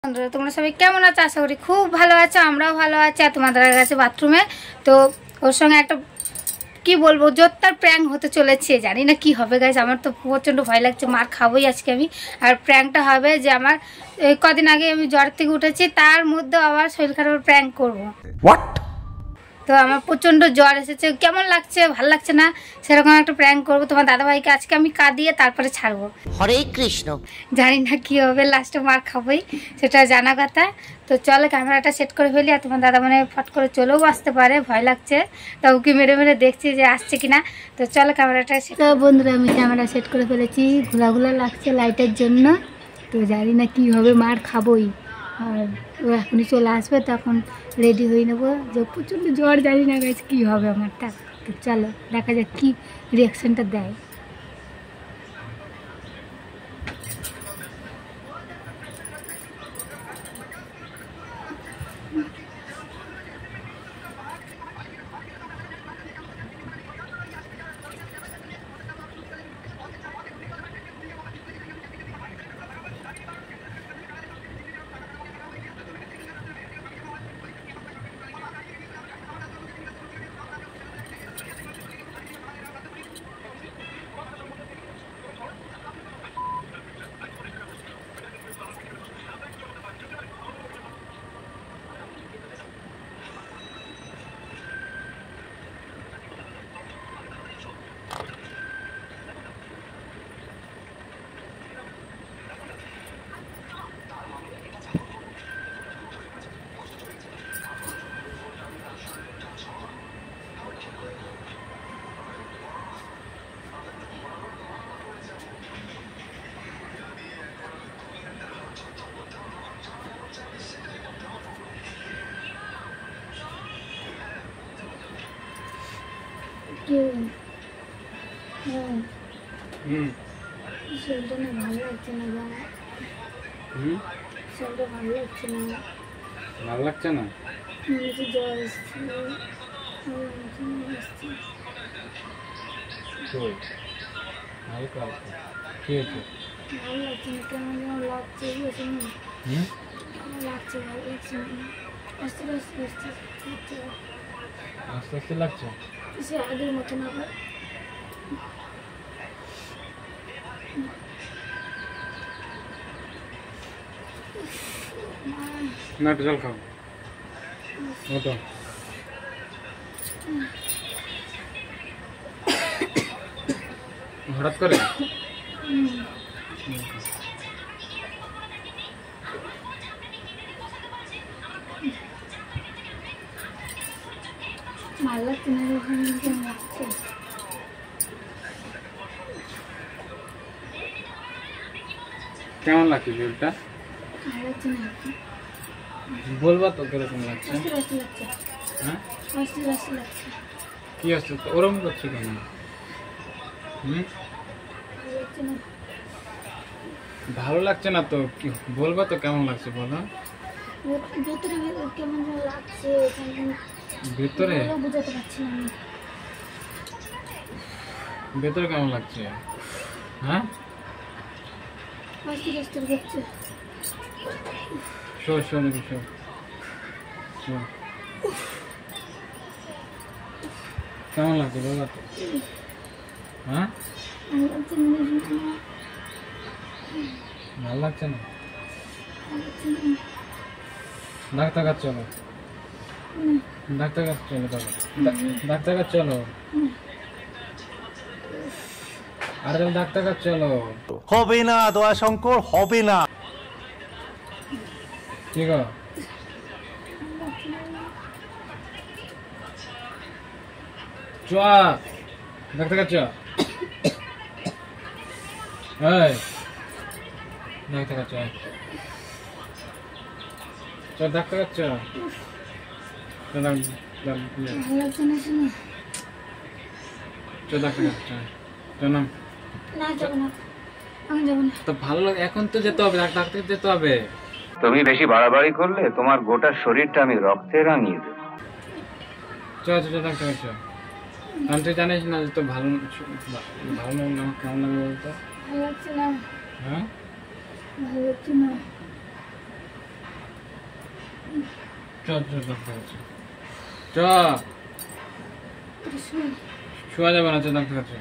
বন্ধুরা তোমরা সবাই কেমন আছো? আশা করি খুব ভালো আছো, আমরাও ভালো আছি। আর তোমাদের কাছে বাথরুমে তো ওর সঙ্গে একটা কি বলবো জোরদার প্র্যাঙ্ক হতে চলেছে। জানি না কি হবে গাইস, আমার তো প্রচণ্ড ভয় লাগছে। মার খাবোই আজকে আমি। আর প্র্যাঙ্কটা হবে যে আমার কদিন আগে আমি জ্বর থেকে উঠেছি, তার মধ্যে আবার শরীর খারাপের প্র্যাঙ্ক করবো। তো আমার প্রচণ্ড জ্বর এসেছে, কেমন লাগছে ভাল লাগছে না, সেরকম একটা প্র্যাঙ্ক করবো। তোমার দাদাভাইকে আজকে আমি কাঁদিয়ে তারপরে ছাড়বো। হরে কৃষ্ণ। জানি না কি হবে, লাস্টে মার খাবোই, সেটা জানা কথা। তো চলো ক্যামেরাটা সেট করে ফেলি। আর তোমার দাদা মানে ফট করে চলেও আসতে পারে, ভয় লাগছে। তা ওকে মেরে মেরে দেখছি যে আসছে কিনা। তো চলো ক্যামেরাটা সেট। তো বন্ধুরা আমি ক্যামেরা সেট করে ফেলেছি, ঘোলা লাগছে লাইটের জন্য। তো জানি না কি হবে, মার খাবোই। আর ও এখনই চলে আসবে, তখন রেডি হয়ে নেবো। যে প্রচণ্ড জ্বর, জানি না গাইছে কী হবে আমারটা। তো চলো দেখা যাক কী রিয়াকশানটা দেয়। শরীরটা না ভালো লাগছে না বাবা। শরীরটা ভালো লাগছে না। ভালো লাগছে না? জ্বর এসছে। হালকা কি হয়েছে? ভালো লাগছে না, কেমন যেন লাগছে। লাগছে, ভালো লাগছে না। আস্তে আস্তে আস্তে আস্তে আস্তে লাগছে। সে আগের মতন আবার। না একটু জল খাও। মতো হঠাৎ করে ভালো লাগছে না, কেমন লাগছে। কেমন লাগছে শরীরটা? ভালো লাগছে না, বলবা তো কিরকম লাগছে? আস্তে আস্তে লাগছে। হ্যাঁ আস্তে আস্তে লাগছে। কি আসছে ওরম করছো কেন? ভালো লাগছে না। ভালো লাগছে না তো কি বলবা তো কেমন লাগছে বলো। ভেতরে কেমন যেন লাগছে, ভেতরে বুঝাতে পারছি না আমি। ভেতরে কেমন লাগছে? হ্যাঁ আস্তে আস্তে দেখছে। শো শো নাকি শো শো কেমন লাগছে বলবা তো। হ্যাঁ ভালো লাগছে না। ডাক্তার কাছে চলো, ডাক্তার কাছে চলো, ডাক্তার কাছে চলো। আরে তুমি ডাক্তার কাছে চলো। হবে না দয়া শঙ্কর, হবে না। কি গো চ ডাক্তার কাছে চ। এই ডাক্তার কাছে চ, ডাক্তার কাছে চ। ভালো লাগছে না শুনে। চ ডাক্তার কাছে চ। চ নাম। না যাবো না, আমি যাবো না। তো ভালো লাগে, এখন তো যেতে হবে, ডাক্তার যেতে হবে। তুমি বেশি বাড়াবাড়ি করলে তোমার গোটা শরীরটা আমি রক্তে রাঙিয়ে দেব। চ চ চ ডাক্তার কাছে চ। কারণ তুই জানিস না যে তো ভালো ভালো না কেমন লাগে বলতো। ভালো লাগছে না। হ্যাঁ ভালো লাগছে না। চল চল ডাক্তার কাছে চ। শোয়া যাবে না, চল ডাক্তার কাছে।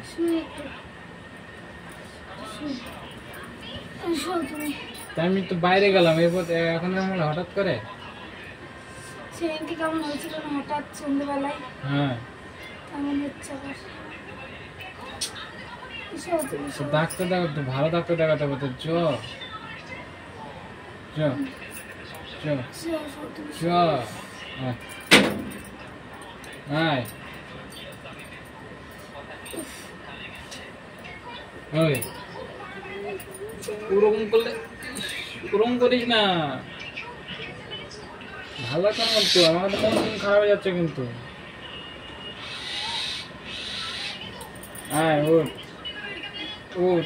তাই আমি তো বাইরে গেলাম, এরপর এখন আমার হঠাৎ করে। সেদিনকে কেমন হয়েছিল না হঠাৎ সন্ধ্যেবেলায়? হ্যাঁ কেমন হচ্ছে আবার? ডাক্তার দেখাতো, ভালো ডাক্তার দেখাতে হবে তো। চ চ চ চ আয়। ওই ওরকম করলে, ওরকম করিস না, ভালো কেন বলতো? আমার তো মন খারাপ হয়ে যাচ্ছে কিন্তু। আয় ওঠ ওঠ।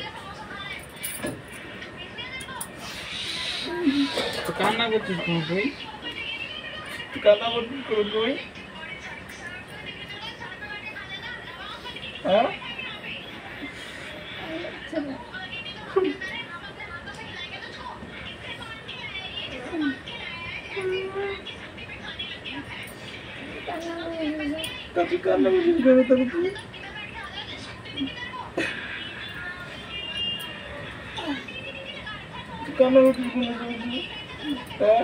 তো কান্না করছিস কেন তুই? কান্না করছিস কেন তুই? হ্যাঁ তুই কান্না করছিস কেন তবে তুই? কান্না করছিস কেন তবে তুই? হ্যাঁ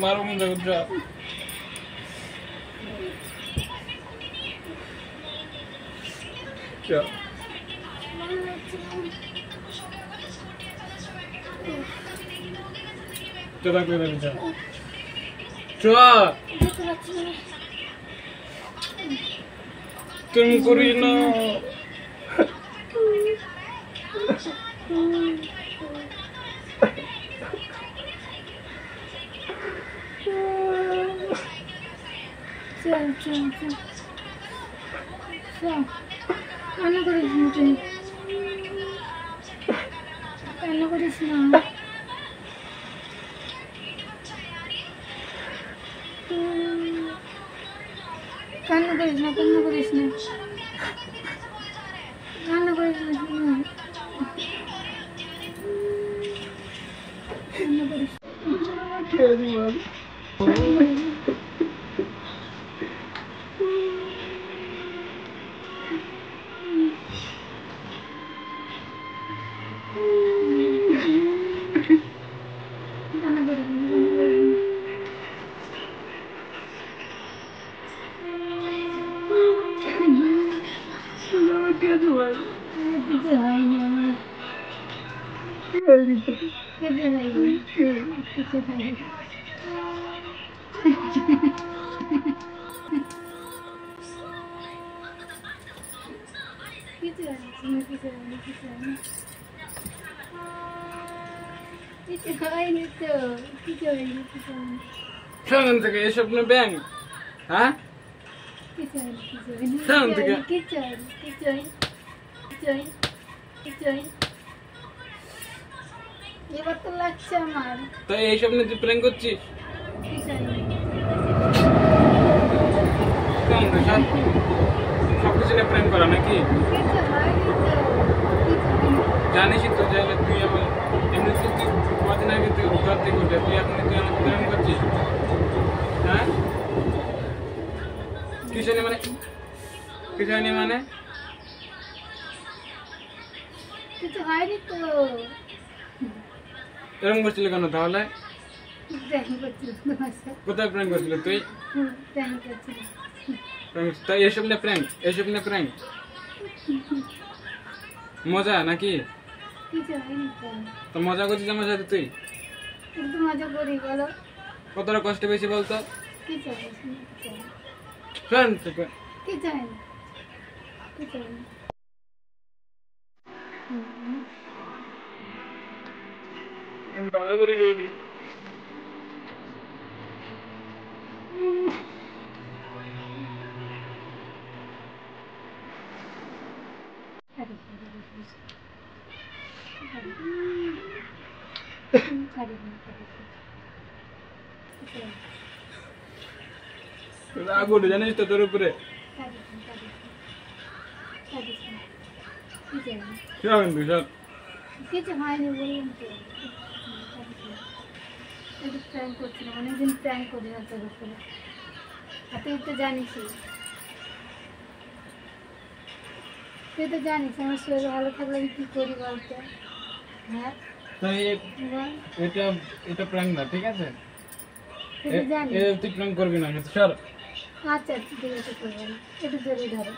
মারো যা। তুমি করিস না। কান্না করিস না তুই, কান্না করিস না। কান্না করিস না, কান্না করিস না, কান্না করিস না, কান্না করিস হয়নি আমার, কেটে হয়নি, কিছু হয়নি। কিছু হয়নি তো, কিছু হয়নি, কিছু হয়নি। সেখান থেকে এসব না ব্যাংক। হ্যাঁ কিছু হয়নি, কিছু হয়নি, সেখান থেকে কিছু হয়নি, কিছু হয়নি, কিছু হয়নি, কিছু হয়নি। এবার তো লাগছে আমার। তাই এইসব নিয়ে তুই প্ল্যান করছিস? কিছু হয়নি। সবকিছু নিয়ে প্রেম করা নাকি? কিছু হয়নি তো, কিছু হয়নি। জানিসই তো যে তুই আমার এমনি তুই কদিন আগে তুই ঘর থেকে উঠে তুই এখন তুই আমাকে প্রেম করছিস? হ্যাঁ কিছু নেই মানে, কিছু হয়নি মানে? কিছু হয়নি তো। এরকম করছিলি কেন তাহলে? প্রেম করছিলাম তোমার সাথে। কোথায় প্রেম করছিলি তুই? প্রেম করছিলাম। তাই এসব নিয়ে প্রেম, এসব নিয়ে প্রেম মজা নাকি? কিছু হয়নি তো। তো মজা করছিস আমার সাথে তুই? একটু মজা করি বলো। কতটা কষ্ট পেয়েছি বলতো? কিছু হয়নি, কিছু হয়নি, শোন থেকে কিছু হয়নি, কিছু হয়নি। ভালো করে গেলি। রাগ উঠে জানিস তো তোর উপরে। কি হবে তুই? কিছু হয়নি বললাম তো, একটু প্র্যাঙ্ক করছিলাম, অনেকদিন প্র্যাঙ্ক করি না তোর উপরে, আর তুই তো জানিসই, তুই তো জানিস আমার শরীর ভালো থাকলে আমি কী করি বলতে। হ্যাঁ তাই বল, এটা প্র্যাঙ্ক না, ঠিক আছে? তুই তো জানিস। তুই প্র্যাঙ্ক করবি না কিন্তু স্যার। আচ্ছা ঠিক আছে, করবো না, একটু জোরে ধরো,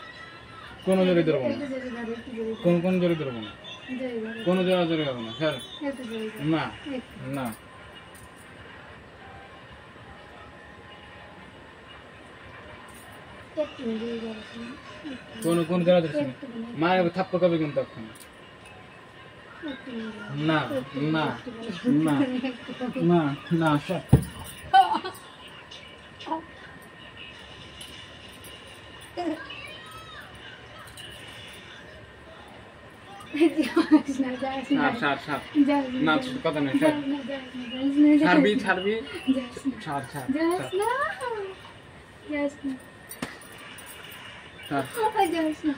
কোনো জোরে ধরবো না, একটু জোরে ধরো, একটু জোরে ধরো, কোন জোরে ধরবো না, জোরে ধরো, কোনো জোরে হবে না স্যার। একটু জোরে ধরো, না একটু, না, একটু জোরে ধরো, কোন জোরে ধরছি না। একটু মা থাপ্পড় খাবে কিন্তু এখন। একটু না না না না না স্যার। যাস না, যাস না, ছাড় ছাড় যাস না, না, কথা নেই যাস স্যার। না, যাস না, যাস না, যাস না, ছাড়বি যাস না, ছাড় ছাড় যাস না, যাস না, ছাড়। যাস না,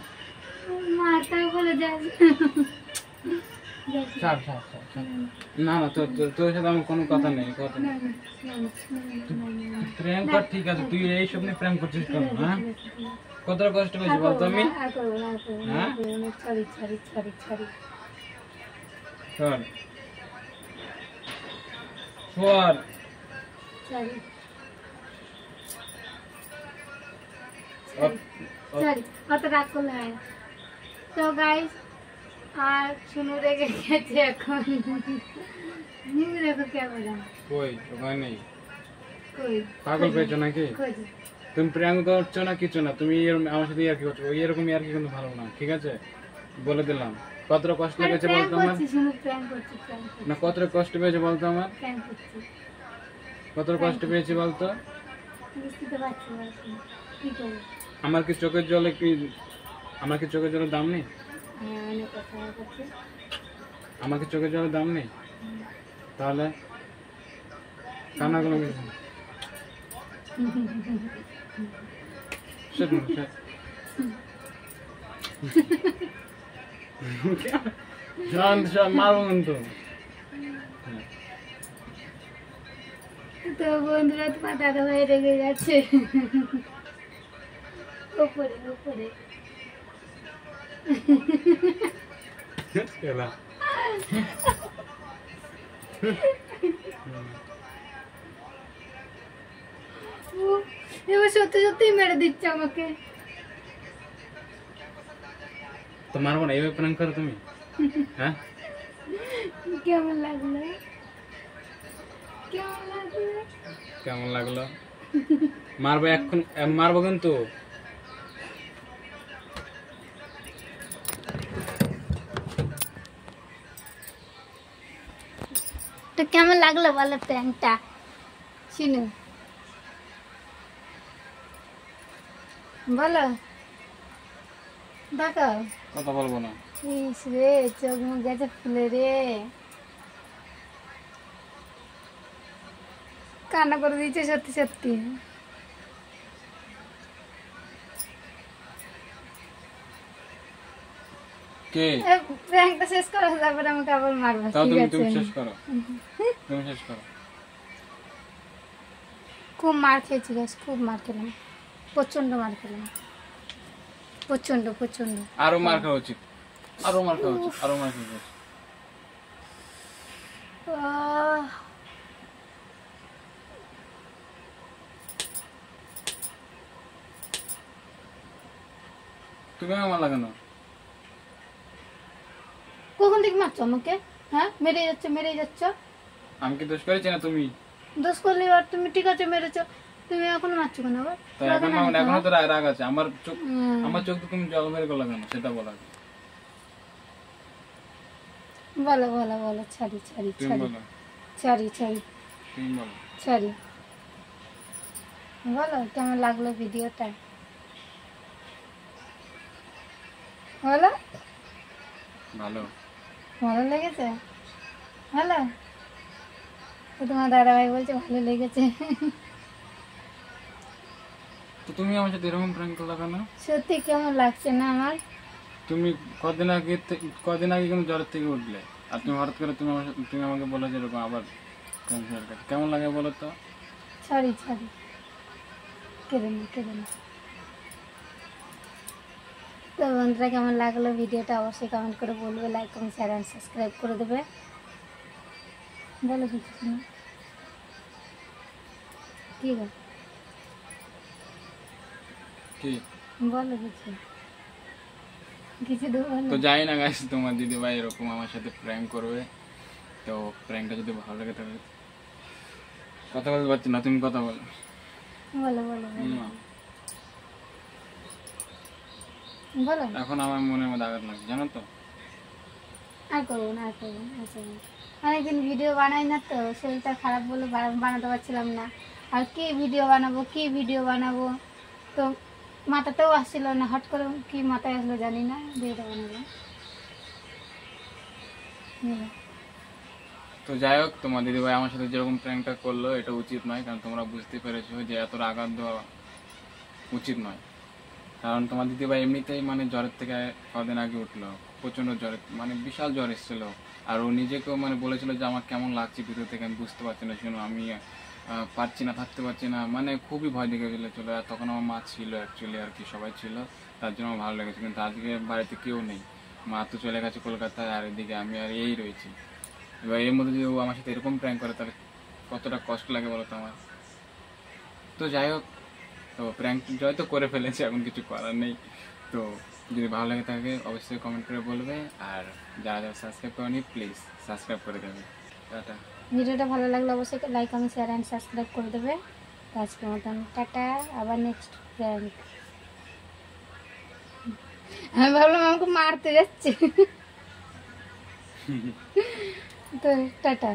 মাথা বলে যাস না, যাস না, ছাড় ছাড় ছাড় ছাড়। না না, তোর সাথে আমার কোনো কথা নেই, কথা না, নেই। না, না, না, না, না, প্র্যাঙ্ক কর, ঠিক আছে, তুই এইসব নিয়ে প্র্যাঙ্ক করছিস কেন? হ্যাঁ, কতটা কষ্ট পেয়েছি বলতো আমি? আর করবো না, আর করবো না, আর করবো না, ছাড়ি, ছাড়ি, ছাড়ি, ছাড়ি, শোন শোন, ছাড়ি, ও- অত রাগ করলে হয় না। তো গাইস, আর শুনু রেগে গেছে এখন, মুখ দেখো কেমন, কই ওখানে নেই? কই পাগল পেয়েছো নাকি? খোঁজ, তুমি প্র্যাঙ্ক করছো না কিছু না, তুমি আমার সাথে ইয়ার্কি করছো, এরকম ইয়ার্কি কিন্তু ভালো না, ঠিক আছে? বলে দিলাম। কতটা কষ্ট আরে লেগেছে প্র্যাঙ্ক বলতো আমার? করছি, শুনু প্র্যাঙ্ক করছি, প্র্যাঙ্ক করছি, না, কতটা কষ্ট পেয়েছে বলতো আমার? প্র্যাঙ্ক করছি, কতটা কষ্ট পেয়েছি বলতো? বুঝতে তো পারছি না এখন, কি করবো? আমার কি চোখের জলে কি, আমার কি চোখের জলের দাম নেই? হ্যাঁ, অনেক কথা করছি, আমার কি চোখের জলের দাম নেই? তাহলে কান্নাগুলো কিছু না। Shut up, shut. শান্ত শান্ত মারবো কিন্তু। তো বন্ধুরা, তোমার দাদা ভাই রেগে যাচ্ছে, উপরে উপরে, খেলা। ও, এবার সত্যি সত্যি মেরে দিচ্ছে আমাকে, তো মারবো না, এইভাবে প্র্যাঙ্ক করো তুমি? হ্যাঁ, কেমন লাগলো, কেমন লাগলো? কেমন লাগলো? মারবো এখন, মারবো কিন্তু। তো কেমন লাগলো বলো প্র্যাঙ্কটা, শুনু বলো, দেখো, কথা বলবো না। ইস রে, চোখ মুখ গেছে ফুলে রে, কান্না করে দিয়েছে সত্যি সত্যি। কে? প্র্যাঙ্কটা শেষ করো, তারপরে আমাকে আবার মারবো, তাও ঠিক তুমি আছে? তুমি শেষ করো, তুমি শেষ করো। খুব মার খেয়েছি গাছ, খুব মার খেলাম, প্রচন্ড মার খেলাম, প্রচন্ড প্রচন্ড। আরো মার খাওয়া উচিত, আরো মার খাওয়া উচিত, আরো মার খাওয়া উচিত। আহ, তুমি আমার লাগানো। কখন থেকে মারছো আমাকে? হ্যাঁ, মেরে যাচ্ছ, মেরে যাচ্ছ, আমি কি দোষ করেছি না তুমি? দোষ করলে আর তুমি, ঠিক আছে মেরেছো, তুমি এখন মারছো কেন আবার? তো এখন এখনো তো রাগ আছে আমার চোখ, হুম। আমার চোখ তো তুমি জল বের করলে কেন সেটা বলো আগে। বলো বলো বলো, ছাড়ি ছাড়ি তুমি ছাড়ি, বলো, ছাড়ি ছাড়ি তুমি বলো। ছাড়ি, বলো কেমন লাগলো ভিডিওটা, বলো। ভালো। ভালো লেগেছে? ভালো, তো তোমার দাদাভাই বলছে ভালো লেগেছে। তো তুমি আমার সাথে এরকম প্র্যাঙ্ক করলে কেন? সত্যি কেমন লাগছে না আমার? তুমি কদিন আগে কিন্তু জ্বরের থেকে উঠলে, আর তুমি হঠাৎ করে তুমি আমাকে বলো যে এরকম আবার কেমন লাগে বলো তো? সরি কেঁদে না। তো বন্ধুরা কেমন লাগলো ভিডিওটা অবশ্যই কমেন্ট করে বলবে, like comment share and subscribe করে দেবে। বলো কিছু না কি গো, কি বলো কিছু দেবো তো যাই না গাইস, তোমার দিদিভাই এরকম আমার সাথে প্র্যাঙ্ক করবে। তো প্র্যাঙ্কটা যদি ভালো লাগে তাহলে কথা বলতে পারছি না, তুমি কথা বলো। বলো এখন আমার মনের মধ্যে আঘাত লাগছে জানো তো। আর করবো না অনেকদিন ভিডিও বানাই না, তো শরীরটা খারাপ বলে বানাতে পারছিলাম না। আর কি ভিডিও বানাবো তো মাথাতেও আসছিল না, হট করে কি মাথায় আসলো জানি না, ভিডিওটা বানালাম। তো যাই হোক, তোমার দিদিভাই আমার সাথে যেরকম প্র্যাঙ্কটা করলো এটা উচিত নয়, কারণ তোমরা বুঝতে পেরেছো যে এতটা আঘাত দেওয়া উচিত নয়। কারণ তোমার দিদিভাই এমনিতেই মানে জ্বরের থেকে কদিন আগে উঠলো, প্রচণ্ড জ্বর, মানে বিশাল জ্বর এসেছিলো। আর ও নিজেকেও মানে বলেছিল যে আমার কেমন লাগছে ভিতর থেকে, আমি বুঝতে পারছি না, শোনো আমি পারছি না, থাকতে পারছি না, মানে খুবই ভয় দেখে ফেলেছিল। আর তখন আমার মা ছিল অ্যাকচুয়ালি, আর কি সবাই ছিল, তার জন্য আমার ভালো লেগেছে। কিন্তু আজকে বাড়িতে কেউ নেই, মা তো চলে গেছে কলকাতায়, আর এদিকে আমি আর এই রয়েছি। এবার এর মধ্যে যদি ও আমার সাথে এরকম প্র্যাঙ্ক করে তাহলে কতটা কষ্ট লাগে বলো তো আমার। তো যাই হোক, তো প্র্যাঙ্ক জয় তো করে ফেলেছে, এখন কিছু করার নেই। তো যদি ভালো লাগে থাকে অবশ্যই কমেন্ট করে বলবে, আর যারা সাবস্ক্রাইব করেনি প্লিজ সাবস্ক্রাইব করে দেবে। টাটা। ভিডিওটা ভালো লাগলে অবশ্যই like comment share and subscribe করে দেবে। আজকের মতন টাটা, আবার নেক্সট প্র্যাঙ্ক। আমি ভাবলাম আমাকে মারতে যাচ্ছে। তো টাটা।